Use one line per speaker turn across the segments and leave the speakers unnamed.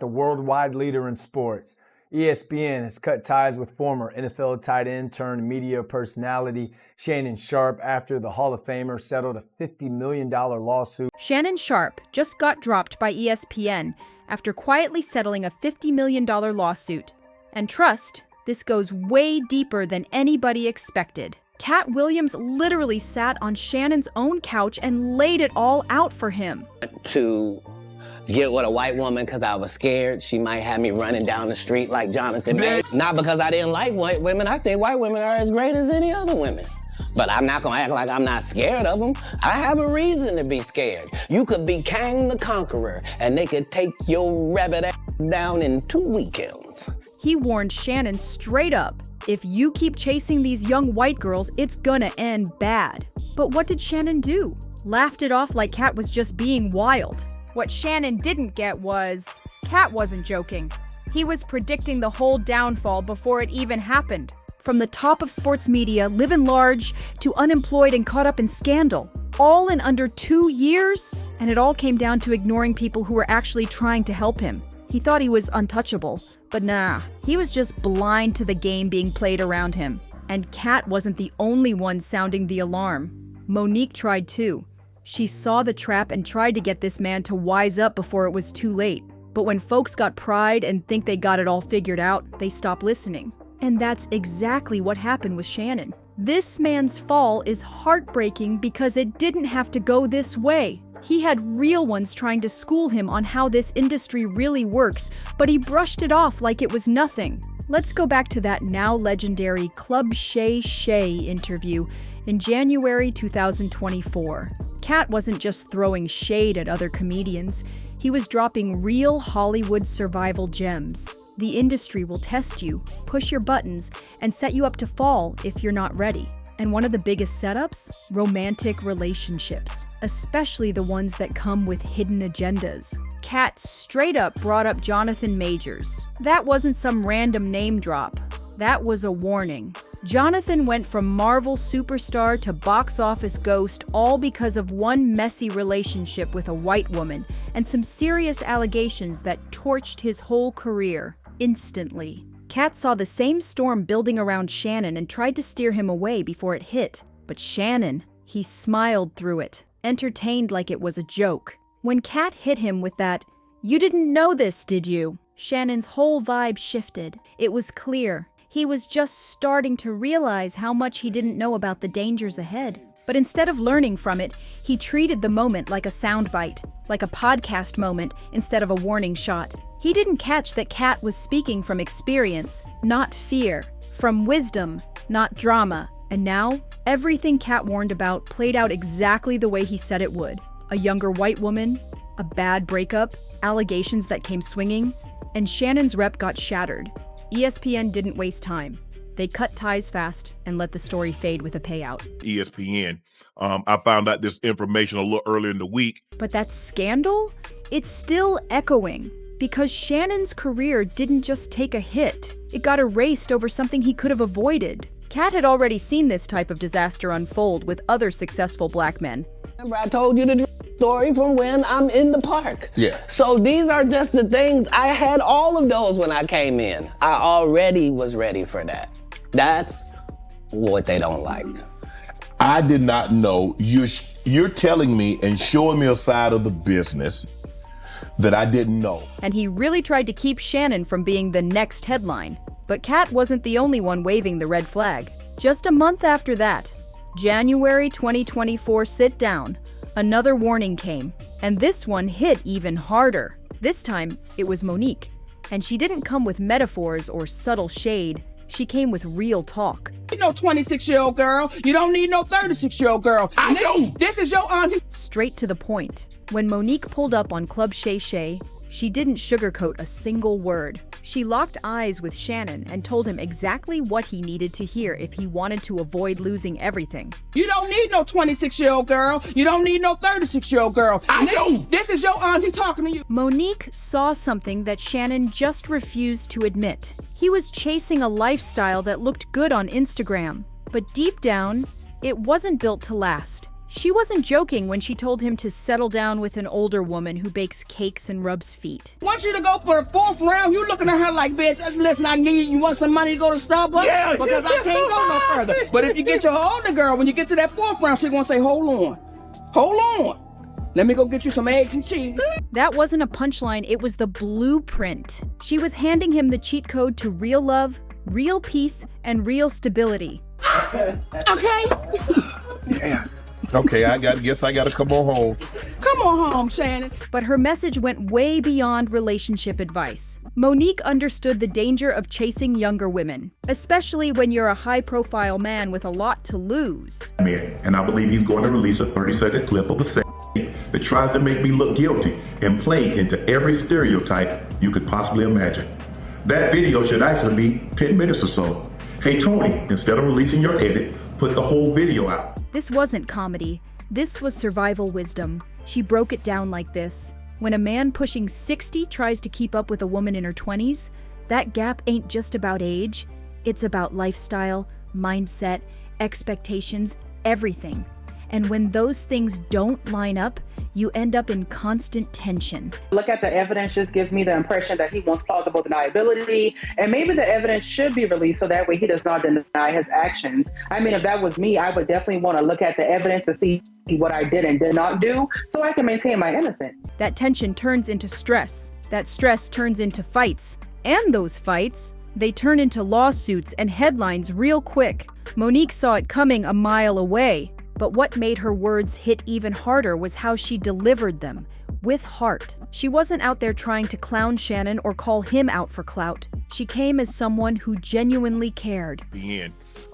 the worldwide leader in sports. ESPN has cut ties with former NFL tight end turned media personality Shannon Sharpe after the Hall of Famer settled a $50 million lawsuit.
Shannon Sharpe just got dropped by ESPN after quietly settling a $50 million lawsuit. And trust, this goes way deeper than anybody expected. Katt Williams literally sat on Shannon's own couch and laid it all out for him.
To get with a white woman because I was scared she might have me running down the street like Jonathan May. Not because I didn't like white women. I think white women are as great as any other women. But I'm not gonna act like I'm not scared of them. I have a reason to be scared. You could be Kang the Conqueror and they could take your rabbit ass down in 2 weekends.
He warned Shannon straight up, if you keep chasing these young white girls, it's gonna end bad. But what did Shannon do? Laughed it off like Katt was just being wild. What Shannon didn't get was, Katt wasn't joking. He was predicting the whole downfall before it even happened. From the top of sports media, living large, to unemployed and caught up in scandal. All in under 2 years? And it all came down to ignoring people who were actually trying to help him. He thought he was untouchable, but nah, he was just blind to the game being played around him. And Katt wasn't the only one sounding the alarm. Monique tried too. She saw the trap and tried to get this man to wise up before it was too late. But when folks got pride and think they got it all figured out, they stopped listening. And that's exactly what happened with Shannon. This man's fall is heartbreaking because it didn't have to go this way. He had real ones trying to school him on how this industry really works, but he brushed it off like it was nothing. Let's go back to that now legendary Club Shay Shay interview in January 2024. Katt wasn't just throwing shade at other comedians, he was dropping real Hollywood survival gems. The industry will test you, push your buttons, and set you up to fall if you're not ready. And one of the biggest setups? Romantic relationships, especially the ones that come with hidden agendas. Katt straight up brought up Jonathan Majors. That wasn't some random name drop. That was a warning. Jonathan went from Marvel superstar to box office ghost all because of one messy relationship with a white woman and some serious allegations that torched his whole career instantly. Katt saw the same storm building around Shannon and tried to steer him away before it hit. But Shannon, he smiled through it, entertained like it was a joke. When Katt hit him with that, "You didn't know this, did you?" Shannon's whole vibe shifted. It was clear. He was just starting to realize how much he didn't know about the dangers ahead. But instead of learning from it, he treated the moment like a soundbite, like a podcast moment instead of a warning shot. He didn't catch that Katt was speaking from experience, not fear, from wisdom, not drama. And now, everything Katt warned about played out exactly the way he said it would. A younger white woman, a bad breakup, allegations that came swinging, and Shannon's rep got shattered. ESPN didn't waste time. They cut ties fast and let the story fade with a payout.
ESPN, I found out this information a little earlier in the week.
But that scandal? It's still echoing. Because Shannon's career didn't just take a hit. It got erased over something he could have avoided. Katt had already seen this type of disaster unfold with other successful black men.
Remember I told you the story from when I'm in the park?
Yeah.
So these are just the things, I had all of those when I came in. I already was ready for that. That's what they don't like.
I did not know. You're telling me and showing me a side of the business that I didn't know.
And he really tried to keep Shannon from being the next headline. But Katt wasn't the only one waving the red flag. Just a month after that, January 2024 sit down, another warning came. And this one hit even harder. This time, it was Monique. And she didn't come with metaphors or subtle shade. She came with real talk.
You know, 26-year-old girl. You don't need no 36-year-old girl.
I know.
This is your auntie.
Straight to the point. When Monique pulled up on Club Shay Shay, she didn't sugarcoat a single word. She locked eyes with Shannon and told him exactly what he needed to hear if he wanted to avoid losing everything.
You don't need no 26-year-old girl. You don't need no 36-year-old girl.
I know.
This is your auntie talking to you.
Monique saw something that Shannon just refused to admit. He was chasing a lifestyle that looked good on Instagram, but deep down, it wasn't built to last. She wasn't joking when she told him to settle down with an older woman who bakes cakes and rubs feet.
Want you to go for the 4th round, you looking at her like, bitch, listen, I need you want some money to go to Starbucks?
Yeah,
because I can't go no further. But if you get your older girl, when you get to that 4th round, she's gonna say, hold on. Let me go get you some eggs and cheese.
That wasn't a punchline, it was the blueprint. She was handing him the cheat code to real love, real peace, and real stability.
Okay?
Yeah. Okay, guess I gotta come on home.
Come on home, Shannon.
But her message went way beyond relationship advice. Monique understood the danger of chasing younger women, especially when you're a high-profile man with a lot to lose.
And I believe he's going to release a 30-second clip of a sex that tries to make me look guilty and play into every stereotype you could possibly imagine. That video should actually be 10 minutes or so. Hey Tony, instead of releasing your edit, put the whole video out.
This wasn't comedy. This was survival wisdom. She broke it down like this. When a man pushing 60 tries to keep up with a woman in her 20s, that gap ain't just about age. It's about lifestyle, mindset, expectations, everything. And when those things don't line up, you end up in constant tension.
Look at the evidence just gives me the impression that he wants plausible deniability, and maybe the evidence should be released so that way he does not deny his actions. I mean, if that was me, I would definitely want to look at the evidence to see what I did and did not do so I can maintain my innocence.
That tension turns into stress. That stress turns into fights. And those fights, they turn into lawsuits and headlines real quick. Monique saw it coming a mile away. But what made her words hit even harder was how she delivered them, with heart. She wasn't out there trying to clown Shannon or call him out for clout. She came as someone who genuinely cared.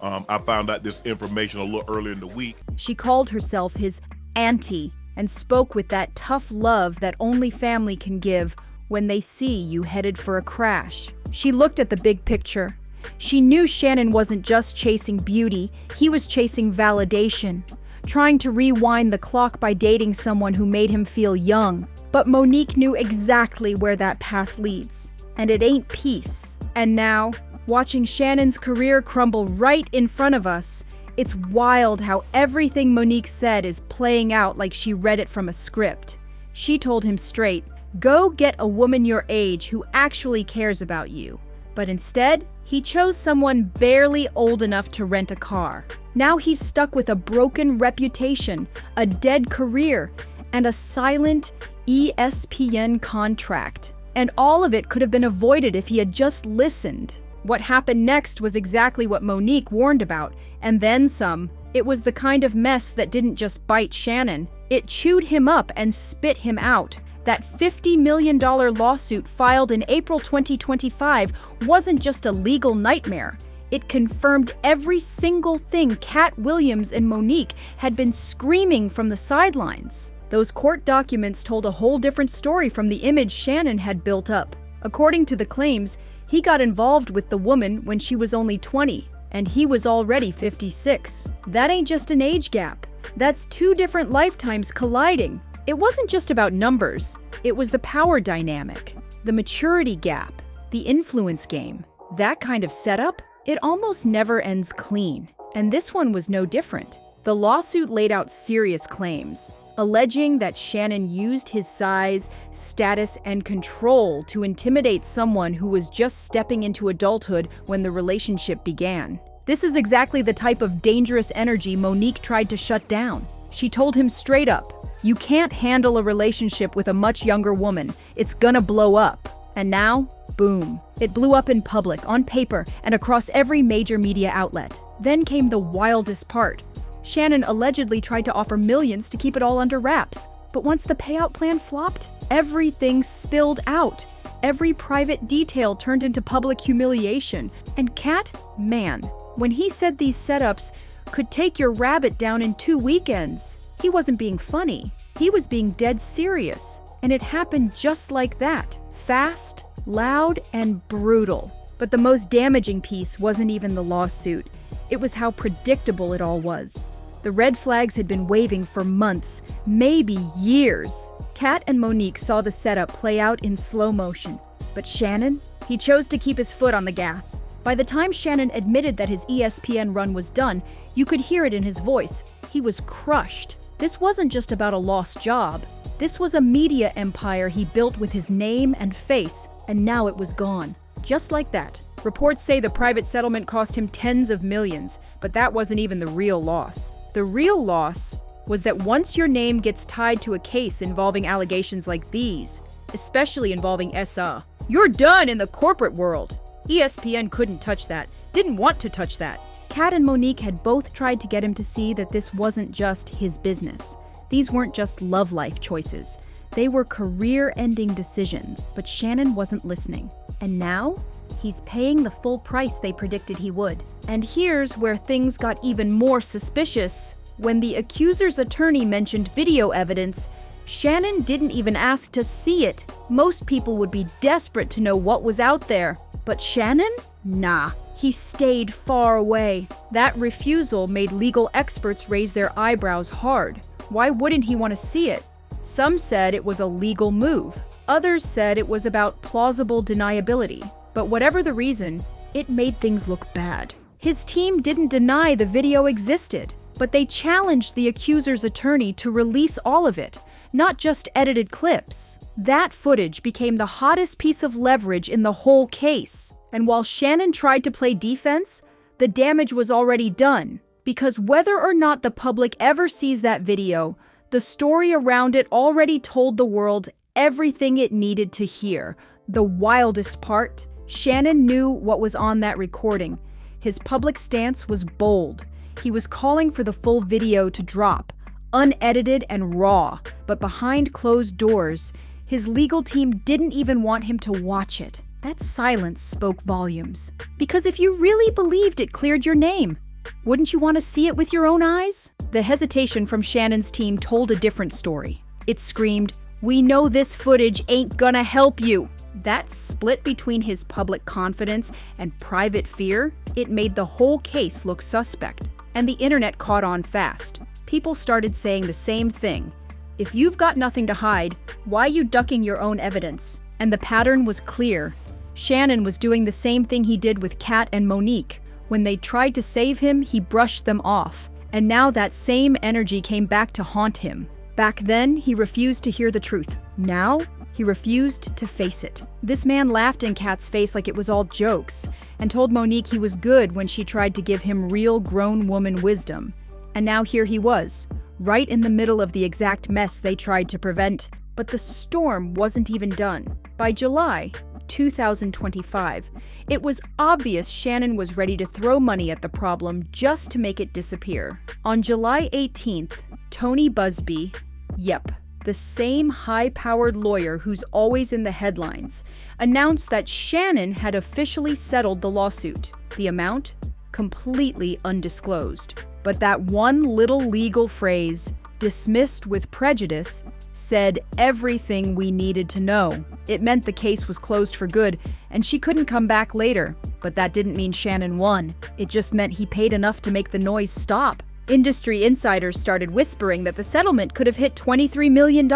I found out this information a little earlier in the week.
She called herself his auntie and spoke with that tough love that only family can give when they see you headed for a crash. She looked at the big picture. She knew Shannon wasn't just chasing beauty, he was chasing validation, trying to rewind the clock by dating someone who made him feel young. But Monique knew exactly where that path leads, and it ain't peace. And now, watching Shannon's career crumble right in front of us, it's wild how everything Monique said is playing out like she read it from a script. She told him straight, go get a woman your age who actually cares about you. But instead, he chose someone barely old enough to rent a car. Now he's stuck with a broken reputation, a dead career, and a silent ESPN contract. And all of it could have been avoided if he had just listened. What happened next was exactly what Monique warned about, and then some. It was the kind of mess that didn't just bite Shannon. It chewed him up and spit him out. That $50 million lawsuit filed in April 2025 wasn't just a legal nightmare. It confirmed every single thing Katt Williams and Monique had been screaming from the sidelines. Those court documents told a whole different story from the image Shannon had built up. According to the claims, he got involved with the woman when she was only 20, and he was already 56. That ain't just an age gap. That's 2 different lifetimes colliding. It wasn't just about numbers. It was the power dynamic, the maturity gap, the influence game. That kind of setup, it almost never ends clean. And this one was no different. The lawsuit laid out serious claims, alleging that Shannon used his size, status, and control to intimidate someone who was just stepping into adulthood when the relationship began. This is exactly the type of dangerous energy Monique tried to shut down. She told him straight up, you can't handle a relationship with a much younger woman. It's gonna blow up. And now, boom. It blew up in public, on paper, and across every major media outlet. Then came the wildest part. Shannon allegedly tried to offer millions to keep it all under wraps. But once the payout plan flopped, everything spilled out. Every private detail turned into public humiliation. And Katt, man, when he said these setups could take your rabbit down in 2 weekends, he wasn't being funny. He was being dead serious. And it happened just like that. Fast, loud, and brutal. But the most damaging piece wasn't even the lawsuit. It was how predictable it all was. The red flags had been waving for months, maybe years. Katt and Monique saw the setup play out in slow motion. But Shannon? He chose to keep his foot on the gas. By the time Shannon admitted that his ESPN run was done, you could hear it in his voice. He was crushed. This wasn't just about a lost job. This was a media empire he built with his name and face, and now it was gone. Just like that. Reports say the private settlement cost him tens of millions, but that wasn't even the real loss. The real loss was that once your name gets tied to a case involving allegations like these, especially involving SA, you're done in the corporate world. ESPN couldn't touch that, didn't want to touch that. Katt and Monique had both tried to get him to see that this wasn't just his business. These weren't just love life choices. They were career-ending decisions, but Shannon wasn't listening. And now, he's paying the full price they predicted he would. And here's where things got even more suspicious. When the accuser's attorney mentioned video evidence, Shannon didn't even ask to see it. Most people would be desperate to know what was out there. But Shannon? Nah. He stayed far away. That refusal made legal experts raise their eyebrows hard. Why wouldn't he want to see it? Some said it was a legal move. Others said it was about plausible deniability. But whatever the reason, it made things look bad. His team didn't deny the video existed, but they challenged the accuser's attorney to release all of it, not just edited clips. That footage became the hottest piece of leverage in the whole case. And while Shannon tried to play defense, the damage was already done. Because whether or not the public ever sees that video, the story around it already told the world everything it needed to hear. The wildest part, Shannon knew what was on that recording. His public stance was bold. He was calling for the full video to drop, unedited and raw, but behind closed doors, his legal team didn't even want him to watch it. That silence spoke volumes. Because if you really believed it cleared your name, wouldn't you want to see it with your own eyes? The hesitation from Shannon's team told a different story. It screamed, "We know this footage ain't gonna help you." That split between his public confidence and private fear, it made the whole case look suspect. And the internet caught on fast. People started saying the same thing. If you've got nothing to hide, why are you ducking your own evidence? And the pattern was clear. Shannon was doing the same thing he did with Katt and Monique. When they tried to save him, he brushed them off. And now that same energy came back to haunt him. Back then, he refused to hear the truth. Now, he refused to face it. This man laughed in Katt's face like it was all jokes, and told Monique he was good when she tried to give him real grown woman wisdom. And now here he was, right in the middle of the exact mess they tried to prevent. But the storm wasn't even done. By July 2025, it was obvious Shannon was ready to throw money at the problem just to make it disappear. On July 18th, Tony Busby, yep, the same high-powered lawyer who's always in the headlines, announced that Shannon had officially settled the lawsuit. The amount? Completely undisclosed. But that one little legal phrase, dismissed with prejudice, said everything we needed to know. It meant the case was closed for good, and she couldn't come back later. But that didn't mean Shannon won. It just meant he paid enough to make the noise stop. Industry insiders started whispering that the settlement could have hit $23 million.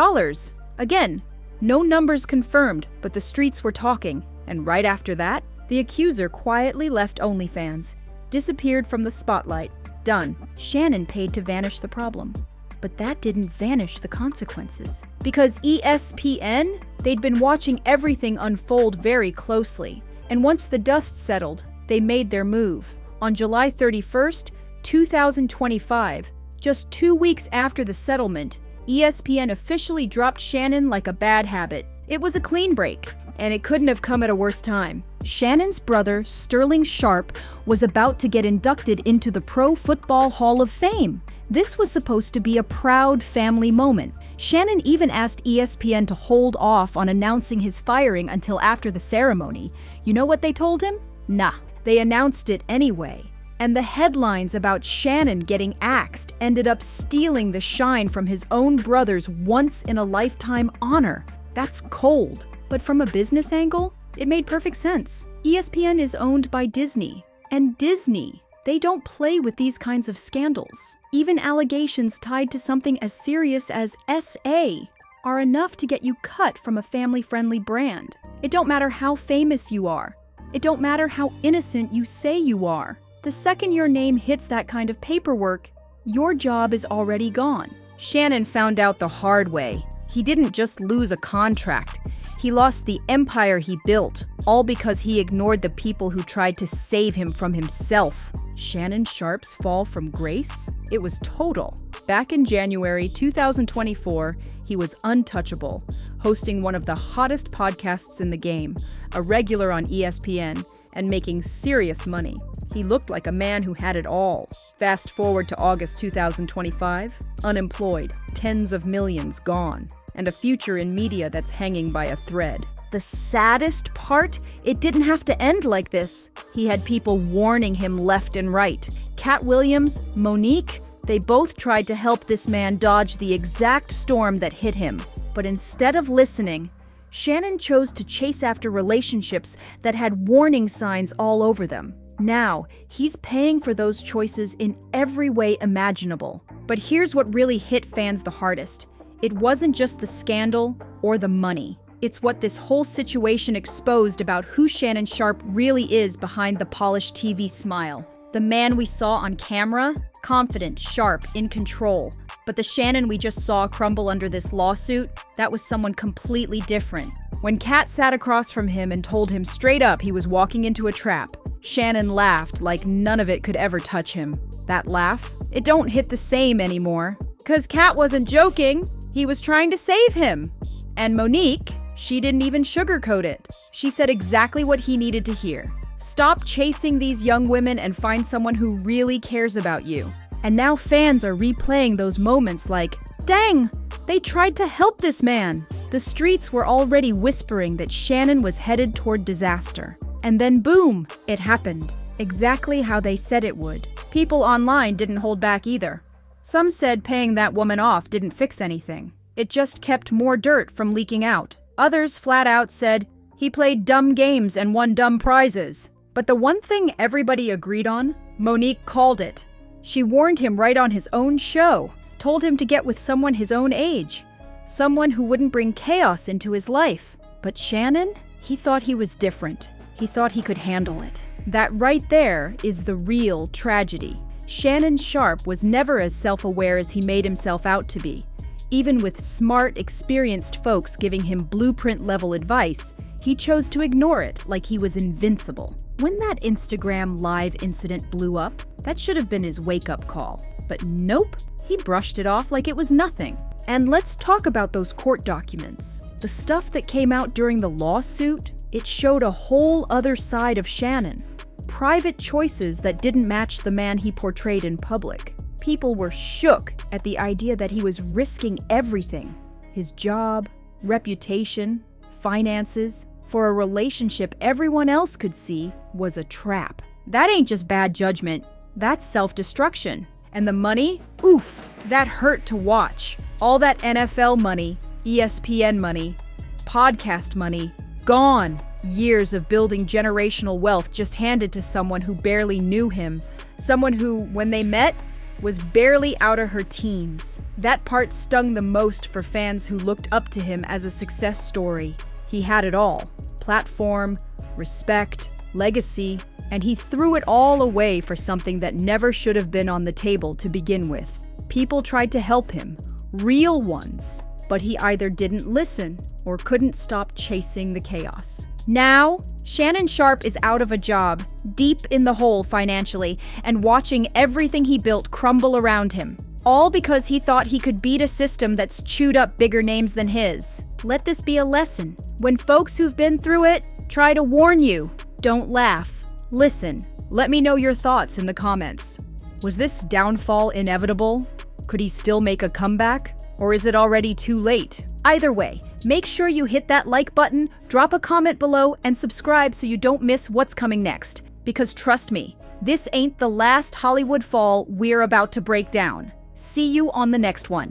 Again, no numbers confirmed, but the streets were talking. And right after that, the accuser quietly left OnlyFans, disappeared from the spotlight. Done. Shannon paid to vanish the problem. But that didn't vanish the consequences. Because ESPN, they'd been watching everything unfold very closely. And once the dust settled, they made their move. On July 31st, 2025, just 2 weeks after the settlement, ESPN officially dropped Shannon like a bad habit. It was a clean break, and it couldn't have come at a worse time. Shannon's brother, Shannon Sharpe, was about to get inducted into the Pro Football Hall of Fame. This was supposed to be a proud family moment. Shannon even asked ESPN to hold off on announcing his firing until after the ceremony. You know what they told him? Nah, they announced it anyway. And the headlines about Shannon getting axed ended up stealing the shine from his own brother's once-in-a-lifetime honor. That's cold. But from a business angle, it made perfect sense. ESPN is owned by Disney. And Disney, they don't play with these kinds of scandals. Even allegations tied to something as serious as SA are enough to get you cut from a family-friendly brand. It don't matter how famous you are. It don't matter how innocent you say you are. The second your name hits that kind of paperwork, your job is already gone. Shannon found out the hard way. He didn't just lose a contract. He lost the empire he built, all because he ignored the people who tried to save him from himself. Shannon Sharpe's fall from grace? It was total. Back in January 2024, he was untouchable, hosting one of the hottest podcasts in the game, a regular on ESPN, and making serious money. He looked like a man who had it all. Fast forward to August 2025, unemployed, tens of millions gone, and a future in media that's hanging by a thread. The saddest part? It didn't have to end like this. He had people warning him left and right. Katt Williams, Monique, they both tried to help this man dodge the exact storm that hit him. But instead of listening, Shannon chose to chase after relationships that had warning signs all over them. Now, he's paying for those choices in every way imaginable. But here's what really hit fans the hardest. It wasn't just the scandal or the money. It's what this whole situation exposed about who Shannon Sharpe really is behind the polished TV smile. The man we saw on camera, confident, sharp, in control. But the Shannon we just saw crumble under this lawsuit, that was someone completely different. When Katt sat across from him and told him straight up he was walking into a trap, Shannon laughed like none of it could ever touch him. That laugh, it don't hit the same anymore. 'Cause Katt wasn't joking, he was trying to save him. And Monique, she didn't even sugarcoat it. She said exactly what he needed to hear. Stop chasing these young women and find someone who really cares about you. And now fans are replaying those moments like, dang, they tried to help this man. The streets were already whispering that Shannon was headed toward disaster. And then boom, it happened. Exactly how they said it would. People online didn't hold back either. Some said paying that woman off didn't fix anything. It just kept more dirt from leaking out. Others flat out said, he played dumb games and won dumb prizes. But the one thing everybody agreed on, Monique called it. She warned him right on his own show, told him to get with someone his own age, someone who wouldn't bring chaos into his life. But Shannon, he thought he was different. He thought he could handle it. That right there is the real tragedy. Shannon Sharpe was never as self-aware as he made himself out to be. Even with smart, experienced folks giving him blueprint-level advice, he chose to ignore it like he was invincible. When that Instagram Live incident blew up, that should have been his wake-up call. But nope, he brushed it off like it was nothing. And let's talk about those court documents. The stuff that came out during the lawsuit, it showed a whole other side of Shannon. Private choices that didn't match the man he portrayed in public. People were shook at the idea that he was risking everything. His job, reputation, finances, for a relationship everyone else could see was a trap. That ain't just bad judgment, that's self-destruction. And the money? Oof, that hurt to watch. All that NFL money, ESPN money, podcast money, gone. Years of building generational wealth just handed to someone who barely knew him. Someone who, when they met, was barely out of her teens. That part stung the most for fans who looked up to him as a success story. He had it all. Platform, respect, legacy, and he threw it all away for something that never should have been on the table to begin with. People tried to help him, real ones, but he either didn't listen or couldn't stop chasing the chaos. Now, Shannon Sharpe is out of a job, deep in the hole financially, and watching everything he built crumble around him. All because he thought he could beat a system that's chewed up bigger names than his. Let this be a lesson. When folks who've been through it try to warn you, don't laugh. Listen. Let me know your thoughts in the comments. Was this downfall inevitable? Could he still make a comeback? Or is it already too late? Either way, make sure you hit that like button, drop a comment below, and subscribe so you don't miss what's coming next. Because trust me, this ain't the last Hollywood fall we're about to break down. See you on the next one.